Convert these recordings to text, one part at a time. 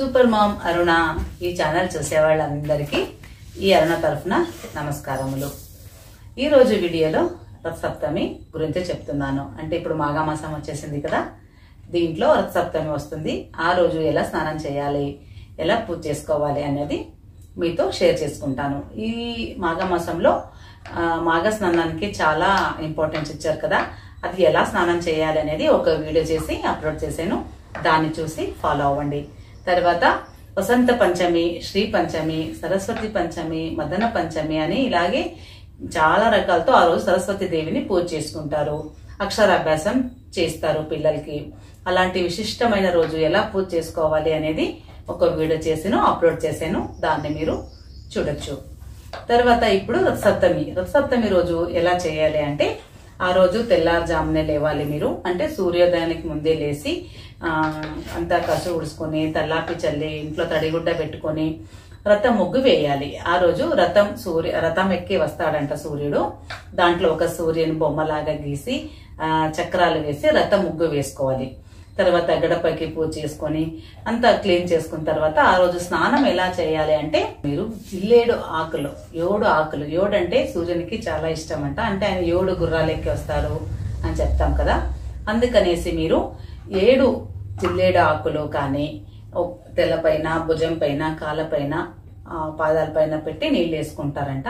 Super mom అరుణ ఈ channel చూసే వాళ్ళందరికీ ఈ అరుణ తరఫున నమస్కారములు। ఈ రోజు వీడియోలో రథ సప్తమి గురించి చెప్తున్నాను। అంటే ఇప్పుడు మాఘమాసం వచ్చేసింది కదా, దీంట్లో రథ సప్తమి వస్తుంది। ఆ రోజు ఎలా స్నానం చేయాలి, ఎలా పూజ చేసుకోవాలి అనేది మీతో షేర్ చేసుకుంటాను। ఈ మాఘమాసంలో మాఘ స్నానానికి చాలా ఇంపార్టెన్స్ ఇచ్చారు కదా, అది ఎలా స్నానం చేయాలి అనేది ఒక వీడియో చేసి అప్లోడ్ చేశాను, దాన్ని చూసి ఫాలో అవ్వండి। తర్వాత వసంత పంచమి, శ్రీ పంచమి, సరస్వతి పంచమి, మదన పంచమి అని ఇలాగే చాలా రకాలతో ఆ రోజు సరస్వతి దేవిని పూజ చేసుకుంటారు, అక్షరాభ్యాసం చేస్తారు పిల్లలకి। అలాంటి విశిష్టమైన రోజు ఎలా పూజ చేసుకోవాలి అనేది ఒక వీడియో చేసాను, అప్లోడ్ చేశాను, దాన్ని మీరు చూడొచ్చు। తర్వాత ఇప్పుడు రథ సప్తమి రోజు ఎలా చేయాలి అంటే, ఆ రోజు తెల్లారుజామునే లేవాలి మీరు। అంటే సూర్యోదయానికి ముందే లేచి అంతా కసు ఉడుచుకొని తల్లాపి చల్లి ఇంట్లో తడిగుడ్డ పెట్టుకొని రథం ముగ్గు వేయాలి। ఆ రోజు రథం ఎక్కి వస్తాడంట సూర్యుడు, దాంట్లో ఒక సూర్యుని బొమ్మలాగా గీసి చక్రాలు వేసి రథం ముగ్గు వేసుకోవాలి। తర్వాత గడపకి పూజ చేసుకొని అంతా క్లీన్ చేసుకున్న తర్వాత ఆ రోజు స్నానం ఎలా చేయాలి అంటే, మీరు జిల్లేడు ఆకులు, ఏడు అంటే సూర్యునికి చాలా ఇష్టం అంట, అంటే ఆయన 7 గుర్రాలు ఎక్కి వస్తారు అని చెప్తాం కదా, అందుకనేసి మీరు 7 జిల్లేడు ఆకులు కానీ తెల్లపైన, భుజం పైన, కాళ్ళపైన, పాదాల పైన పెట్టి నీళ్ళు వేసుకుంటారంట।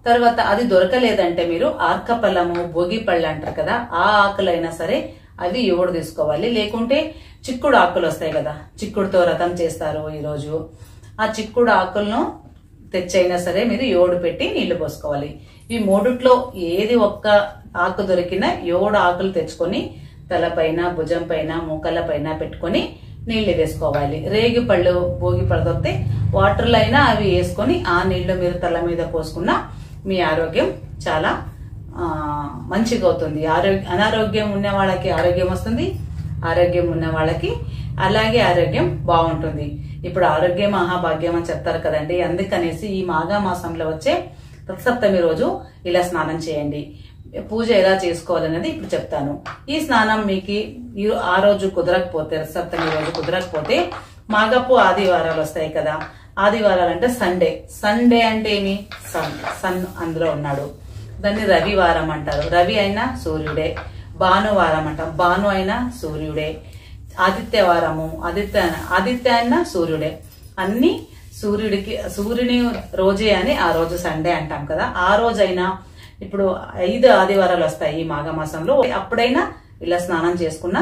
తర్వాత అది దొరకలేదంటే మీరు ఆర్కపల్లము, భోగి పళ్ళు అంటారు కదా, ఆ ఆకులైనా సరే అవి 7 తీసుకోవాలి। లేకుంటే చిక్కుడు ఆకులు వస్తాయి కదా, చిక్కుడుతో రథం చేస్తారు ఈ రోజు, ఆ చిక్కుడు ఆకులను తెచ్చైనా సరే మీరు 7 పెట్టి నీళ్లు పోసుకోవాలి। ఈ 3లో ఏది ఒక్క ఆకు దొరికినా 7 ఆకులు తెచ్చుకొని తలపైన, భుజం పైన, మూకల పైన పెట్టుకొని నీళ్లు వేసుకోవాలి। రేగి పళ్ళు, భోగి పళ్ళు దొరికితే వాటర్లో అయినా అవి వేసుకొని ఆ నీళ్లు మీరు తల మీద పోసుకున్నా మీ ఆరోగ్యం చాలా మంచిగా అవుతుంది। అనారోగ్యం ఉన్న వాళ్ళకి ఆరోగ్యం వస్తుంది, ఆరోగ్యం ఉన్న వాళ్ళకి అలాగే ఆరోగ్యం బాగుంటుంది। ఇప్పుడు ఆరోగ్య మహాభాగ్యం అని చెప్తారు కదండి, అందుకనేసి ఈ మాఘమాసంలో వచ్చే రథ సప్తమి రోజు ఇలా స్నానం చేయండి। పూజ ఎలా చేసుకోవాలనేది ఇప్పుడు చెప్తాను। ఈ స్నానం మీకు ఆ రోజు కుదరకపోతే, రథ సప్తమి రోజు కుదరకపోతే మాఘపు ఆదివారాలు వస్తాయి కదా, ఆదివారాలు అంటే సండే అంటే ఏమి, సన్ అందులో ఉన్నాడు, దాన్ని రవివారం అంటారు, రవి అయినా సూర్యుడే। భానువారం అంటాం, భాను అయినా సూర్యుడే। ఆదిత్యవారము, ఆదిత్య అయినా సూర్యుడే। అన్ని సూర్యుని రోజే అని ఆ రోజు సండే అంటాం కదా, ఆ రోజైనా ఇప్పుడు 5 ఆదివారాలు వస్తాయి ఈ మాఘమాసంలో, అప్పుడైనా ఇలా స్నానం చేసుకున్నా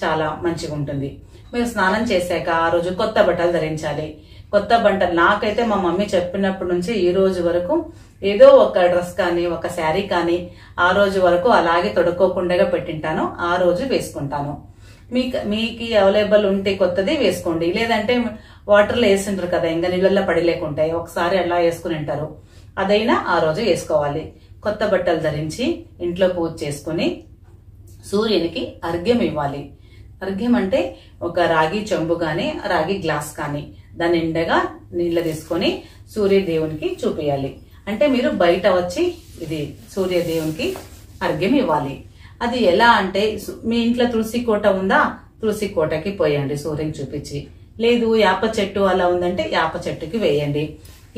చాలా మంచిగా ఉంటుంది। మీరు స్నానం చేశాక ఆ రోజు కొత్త బట్టలు ధరించాలి। కొత్త బట్టలు నాకైతే మా మమ్మీ చెప్పినప్పటి నుంచి ఈ రోజు వరకు ఏదో ఒక డ్రెస్ కానీ, ఒక శారీ కానీ ఆ రోజు వరకు అలాగే తొడుక్కోకుండా పెట్టింటాను, ఆ రోజు వేసుకుంటాను। మీకు అవైలబుల్ ఉంటే కొత్తది వేసుకోండి, లేదంటే వాటర్లో వేసింటారు కదా, ఇంకా నీళ్ళల్లో పడి లేకుంటాయి, ఒకసారి అలా వేసుకుని ఉంటారు, అదైనా ఆ రోజు వేసుకోవాలి। కొత్త బట్టలు ధరించి ఇంట్లో పూజ చేసుకుని సూర్యునికి అర్ఘ్యం ఇవ్వాలి। అర్ఘ్యం అంటే ఒక రాగి చెంబు గాని, రాగి గ్లాస్ కానీ దాని నిండగా నీళ్లు తీసుకొని సూర్యదేవునికి చూపియాలి। అంటే మీరు బయట వచ్చి ఇది సూర్యదేవునికి అర్ఘ్యం ఇవ్వాలి। అది ఎలా అంటే, మీ ఇంట్లో తులసి కోట ఉందా, తులసి కోటకి పోయండి సూర్యుని చూపించి, లేదు యాప చెట్టు అలా ఉందంటే యాప చెట్టుకి వేయండి,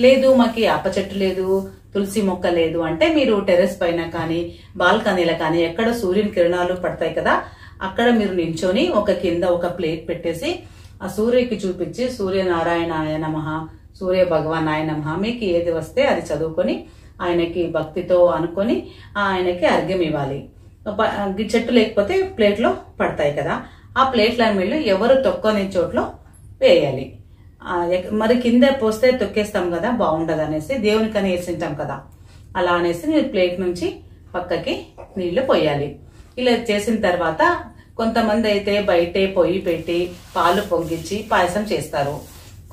లేదు మాకు యాప చెట్టు లేదు, తులసి మొక్క లేదు అంటే మీరు టెర్రస్ పైన కానీ, బాల్కనీలో కానీ ఎక్కడ సూర్యుని కిరణాలు పడతాయి కదా, అక్కడ మీరు నించొని కింద ఒక ప్లేట్ పెట్టేసి ఆ సూర్యుకి చూపించి సూర్యనారాయణాయ నమః, సూర్య భగవానాయ నమః, మీకు ఏది వస్తే అది చదువుకొని ఆయనకి భక్తితో అనుకొని ఆయనకి అర్ఘ్యం ఇవ్వాలి। చెట్టు లేకపోతే ప్లేట్లో పడతాయి కదా, ఆ ప్లేట్ల మీద ఎవరు తొక్కని చోట్లో వేయాలి। మరి కింద పోస్తే తొక్కేస్తాం కదా, బాగుండదు అనేసి దేవునికని వేసింటాం కదా, అలా అనేసి మీరు ప్లేట్ నుంచి పక్కకి నీళ్లు పోయాలి। ఇలా చేసిన తర్వాత కొంతమంది అయితే బయటే పొయ్యి పెట్టి పాలు పొంగించి పాయసం చేస్తారు,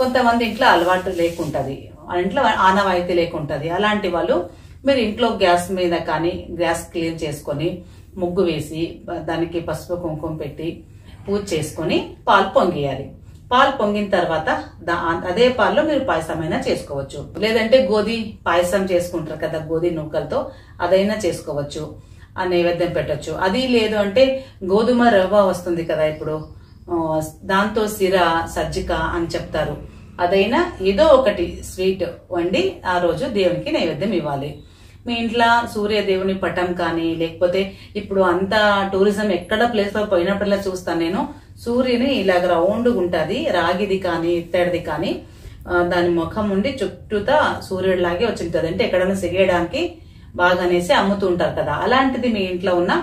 కొంతమంది ఇంట్లో అలవాటు లేకుంటది, ఇంట్లో ఆనవాయితీ లేకుంటది, అలాంటి వాళ్ళు మీరు ఇంట్లో గ్యాస్ మీద కానీ గ్యాస్ క్లీన్ చేసుకొని ముగ్గు వేసి దానికి పసుపు కుంకుమ పెట్టి పూజ చేసుకొని పాలు పొంగియాలి। పాలు పొంగిన తర్వాత అదే పాలలో మీరు పాయసమైనా చేసుకోవచ్చు, లేదంటే గోధి పాయసం చేసుకుంటారు కదా గోధి నూకలతో, అదైనా చేసుకోవచ్చు, ఆ నైవేద్యం పెట్టచ్చు। అది లేదు అంటే గోధుమ రవ్వ వస్తుంది కదా ఇప్పుడు, దాంతో సిర సజ్జిక అని చెప్తారు. అదైనా ఏదో ఒకటి స్వీట్ వండి ఆ రోజు దేవునికి నైవేద్యం ఇవ్వాలి. మీ ఇంట్లో సూర్యదేవుని పటం కానీ, లేకపోతే ఇప్పుడు అంతా టూరిజం ఎక్కడ ప్లేస్ లో పోయినప్పుడల్లా చూస్తాను నేను, సూర్యుని ఇలాగ రౌండ్ ఉంటది, రాగిది కానీ ఇత్తడిది కానీ, దాని ముఖం ఉండి చుట్టూతా సూర్యుడిలాగే వచ్చింటది. అంటే ఎక్కడైనా సిగేయడానికి బాగా అనేసి అమ్ముతూ ఉంటారు కదా, అలాంటిది మీ ఇంట్లో ఉన్న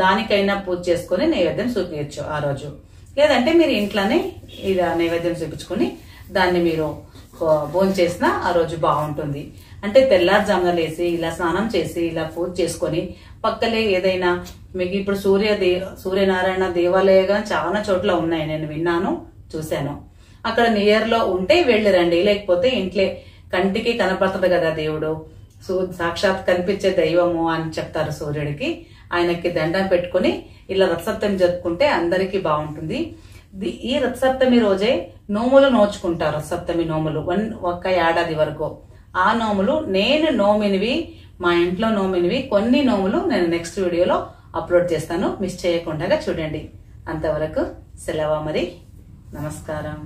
దానికైనా పూజ చేసుకుని నైవేద్యం చూపించచ్చు ఆ రోజు. లేదంటే మీరు ఇంట్లోనే ఇలా నైవేద్యం చూపించుకుని దాన్ని మీరు భోజనం చేసినా ఆ రోజు బాగుంటుంది. అంటే తెల్లారుజామున లేసి ఇలా స్నానం చేసి ఇలా పూజ చేసుకొని పక్కలే ఏదైనా మీకు ఇప్పుడు సూర్యనారాయణ దేవాలయంగా చాలా చోట్ల ఉన్నాయి, నేను విన్నాను చూశాను. అక్కడ నియర్ లో ఉంటే వెళ్ళి రండి. లేకపోతే ఇంట్లో కంటికి కనపడుతుంది కదా దేవుడు, సాక్షాత్ కనిపించే దైవము అని చెప్తారు సూర్యుడికి. ఆయనకి దండం పెట్టుకుని ఇలా రథసప్తమి జరుపుకుంటే అందరికీ బాగుంటుంది. ఈ రథసప్తమి రోజే నోములు నోచుకుంటారు. రథసప్తమి నోములు ఒక్క ఏడాది వరకు. ఆ నోములు నేను నోమినివి, మా ఇంట్లో నోమినివి కొన్ని నోములు నేను నెక్స్ట్ వీడియోలో అప్లోడ్ చేస్తాను, మిస్ చేయకుండా చూడండి. అంతవరకు సెలవు మరి. నమస్కారం.